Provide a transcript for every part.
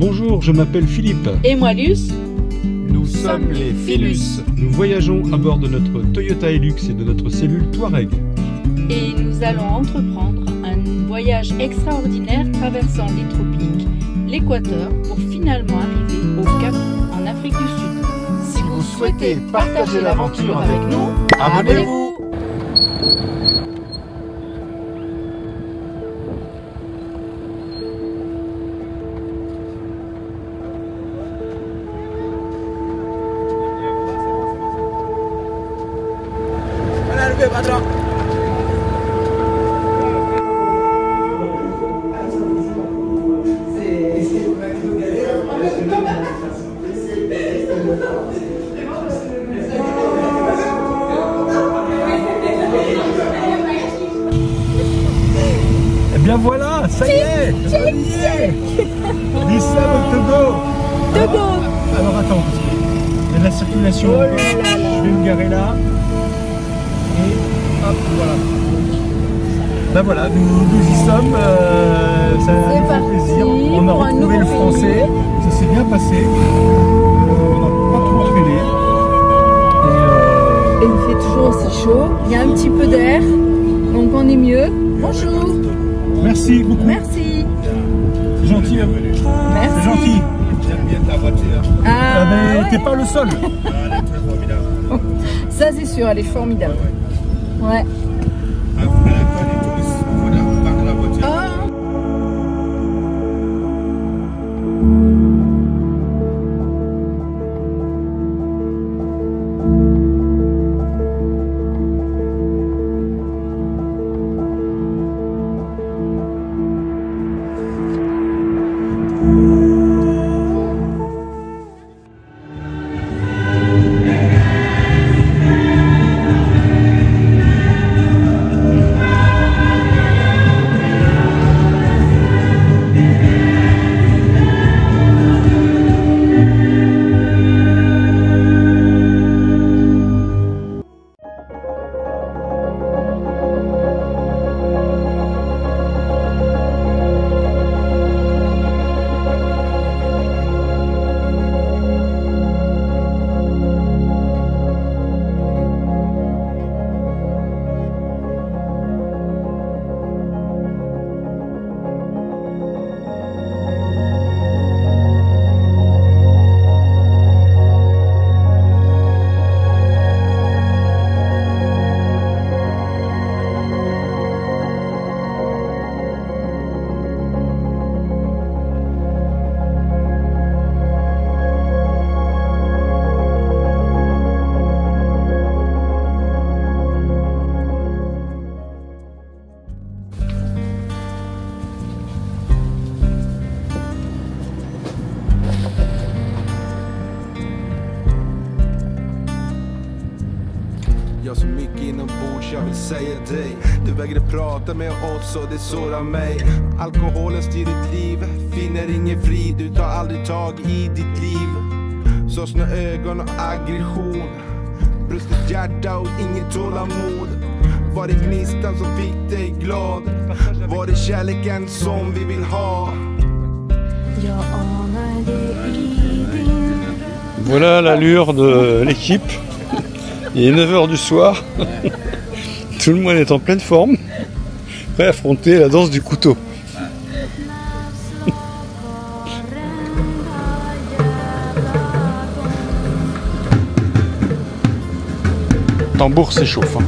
Bonjour, je m'appelle Philippe. Et moi Luce. Nous sommes les Philus. Nous voyageons à bord de notre Toyota Hilux et de notre cellule Touareg. Et nous allons entreprendre un voyage extraordinaire traversant les tropiques, l'équateur, pour finalement arriver au Cap en Afrique du Sud. Si vous souhaitez partager l'aventure avec nous, abonnez-vous. Eh bien voilà, ça y est, on y est. Lissa au Togo. Togo. Alors attends, parce qu'il y a de la circulation. Oh là là. Je vais me garer là. Et hop, voilà. Ben voilà, nous y sommes. Ça nous fait parti plaisir. On a pour un retrouvé le nouveau français. Ça s'est bien passé. On n'a pas trop traîné. Et il fait toujours aussi chaud. Il y a un petit peu d'air, donc on est mieux. Bonjour. Merci beaucoup. Merci. C'est gentil à vous. Merci. C'est gentil. J'aime bien ta voiture. Ah ben, ouais. t'es pas le seul. Elle est très formidable. Ça c'est sûr, elle est formidable. Ouais. Elle a pas les touristes. Il faut regarder la voiture. Ah. Jag så mycket inombords jag vill säga dig. Du vägrade prata med oss och det sårar mig. Alkoholen styr ditt liv, finner ingen frid. Du tar aldrig tag i ditt liv. Så snö ögon och aggression. Brustet hjärta och inget tålamod. Var det gnistan som fick dig glad? Var det kärleken som vi vill ha? Jag anar det i din. Voilà l'allure de l'équipe. Il est 9h du soir. Tout le monde est en pleine forme. Prêt à affronter la danse du couteau. Tambour s'échauffe. Hein.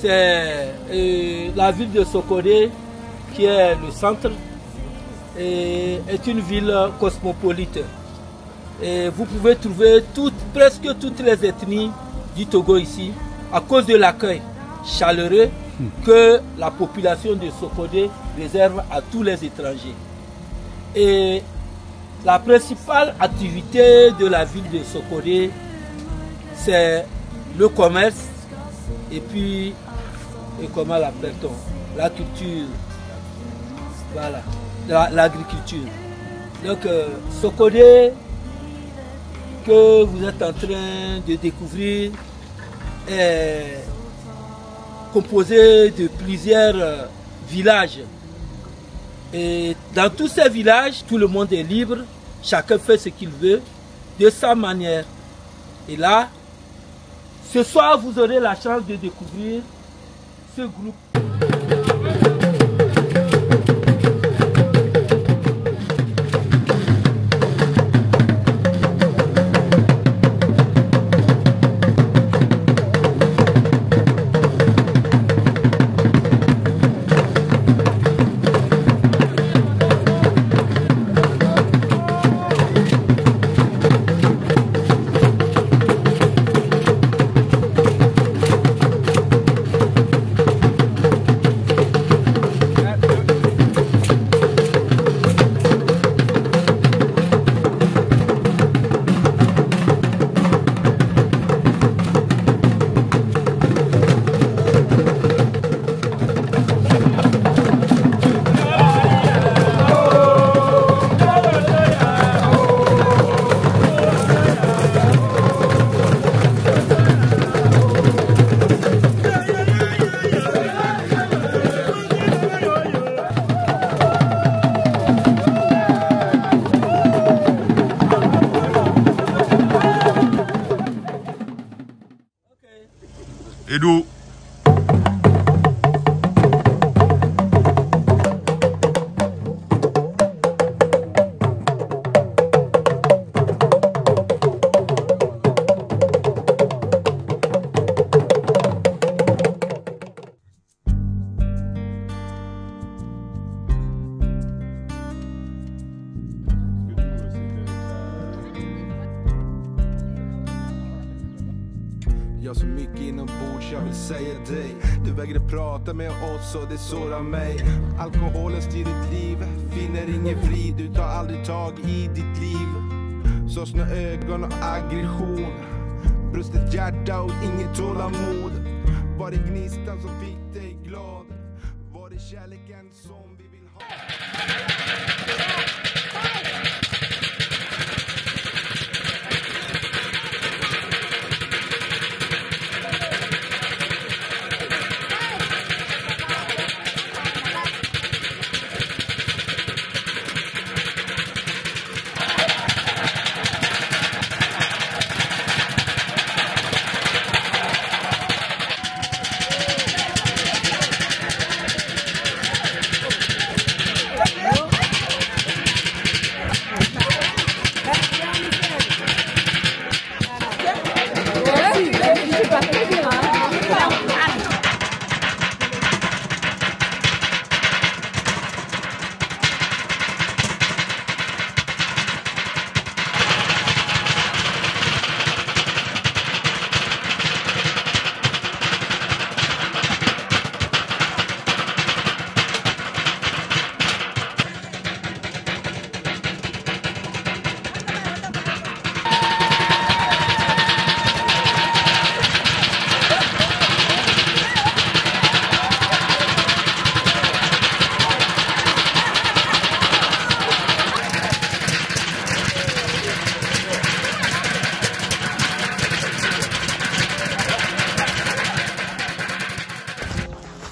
c'est la ville de Sokodé, qui est le centre, et est une ville cosmopolite. Et vous pouvez trouver presque toutes les ethnies du Togo ici, à cause de l'accueil chaleureux que la population de Sokodé réserve à tous les étrangers. Et la principale activité de la ville de Sokodé, c'est le commerce et puis, comment l'appelle-t-on, la culture, voilà, l'agriculture. Donc Sokodé, que vous êtes en train de découvrir, est composé de plusieurs villages. Et dans tous ces villages, tout le monde est libre, chacun fait ce qu'il veut, de sa manière. Et là, ce soir, vous aurez la chance de découvrir ce groupe. Edo. Jag har så mycket inombords jag vill säga dig. Du vägrade prata med oss och det sårar mig. Alkoholen styr ditt liv, finner ingen frid. Du tar aldrig tag i ditt liv. Sorgsna ögon och aggression, brustet hjärta och inget tålamod. Var det gnistan som fick dig glad? Var det kärleken som vi vill ha?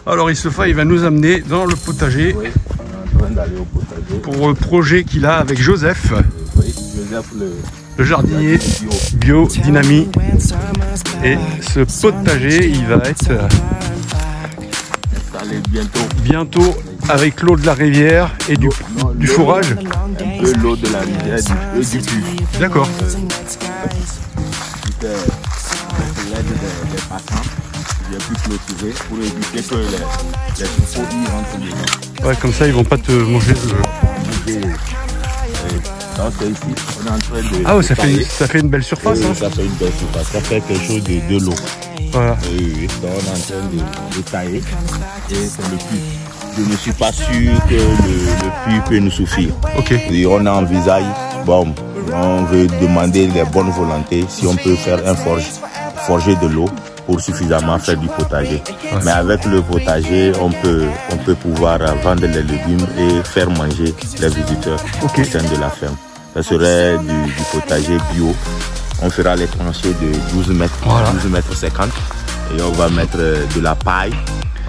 Alors Issoufa, il va nous amener dans le potager, oui, on est en train d'aller au potager pour le projet qu'il a avec Joseph, oui, Joseph le jardinier bio Dynami. Et ce potager, il va être installé bientôt avec l'eau de la rivière et du fourrage. Un peu l'eau de la rivière et du puits. D'accord. L'aide des passants. j'ai pu clôturer pour éviter que les troupeaux y rentrent dedans. Ouais, comme ça ils vont pas te manger Donc ici, on est en train de... Ah ouais, ça fait une belle surface. Oui, Hein. ça fait une belle surface. Ça fait quelque chose de l'eau. Voilà. Oui. Donc on est en train de tailler. Et c'est le puits. Je ne suis pas sûr que le puits peut nous suffire. Ok. Et on envisage, bon, on veut demander les bonnes volontés si on peut faire un forger de l'eau pour suffisamment faire du potager. Ouais. Mais avec le potager, on peut pouvoir vendre les légumes et faire manger les visiteurs au sein de la ferme. Ça serait du potager bio. On fera les tranchées de 12 mètres, voilà. 12 mètres 50 et on va mettre de la paille,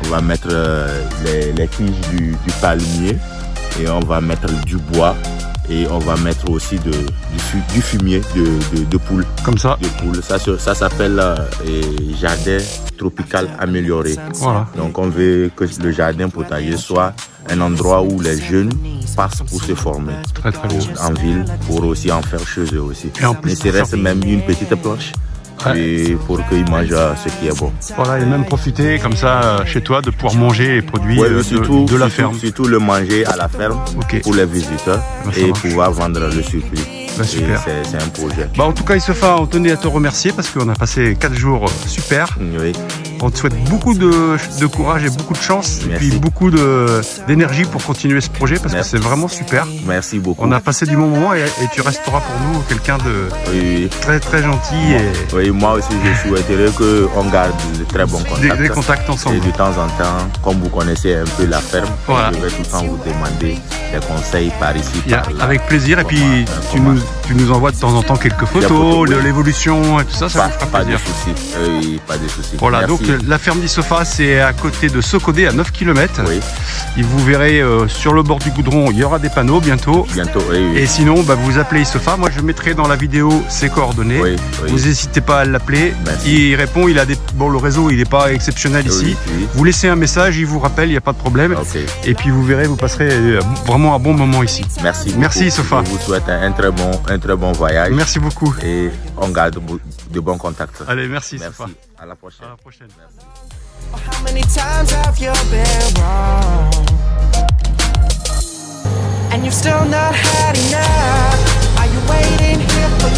on va mettre les tiges du palmier et on va mettre du bois. Et on va mettre aussi du fumier de poule. Comme ça. De poule. Ça s'appelle jardin tropical amélioré. Voilà. Donc on veut que le jardin potager soit un endroit où les jeunes passent pour se former. Très très bien. En ville, pour aussi en faire chez eux aussi. Et en plus, mais il reste même une petite planche. Ouais. Et pour qu'ils mangent ce qui est bon. Voilà, et même profiter comme ça chez toi de pouvoir manger les produits de la ferme. Surtout le manger à la ferme pour les visiteurs et pouvoir vendre le surplus. Bah, super. C'est un projet. Bah, en tout cas, Issofa, on tenait à te remercier parce qu'on a passé 4 jours super. Oui. On te souhaite beaucoup de courage et beaucoup de chance. Merci. Et puis beaucoup d'énergie pour continuer ce projet parce que c'est vraiment super. Merci beaucoup. On a passé du bon moment et tu resteras pour nous quelqu'un de très très gentil. Oui, moi aussi je souhaiterais qu'on garde de très bons contacts. Des contacts ensemble. Et de temps en temps, comme vous connaissez un peu la ferme, voilà. Je vais tout le temps vous demander des conseils par ici, par là. Avec plaisir. Et puis tu nous envoies de temps en temps quelques photos de l'évolution et tout ça, ça nous fera plaisir. Pas de soucis. Pas de soucis. Voilà. Merci. Donc la ferme d'Issofa, c'est à côté de Sokodé, à 9 km. Oui. Et vous verrez sur le bord du goudron, il y aura des panneaux bientôt. Oui. Et sinon, vous appelez Issofa. Moi, je mettrai dans la vidéo ses coordonnées. Oui. Vous n'hésitez pas à l'appeler. Il répond. Il a le réseau, il n'est pas exceptionnel ici. Oui. Vous laissez un message, il vous rappelle, il n'y a pas de problème. Et puis vous verrez, vous passerez vraiment un bon moment ici. Merci beaucoup. Merci Issofa. Je vous souhaite un très bon voyage. Merci beaucoup. Et on garde de bons contacts. Allez, merci Issofa. À la prochaine. À la prochaine. Merci. How many times have you been wrong? And you've still not had enough. Are you waiting here for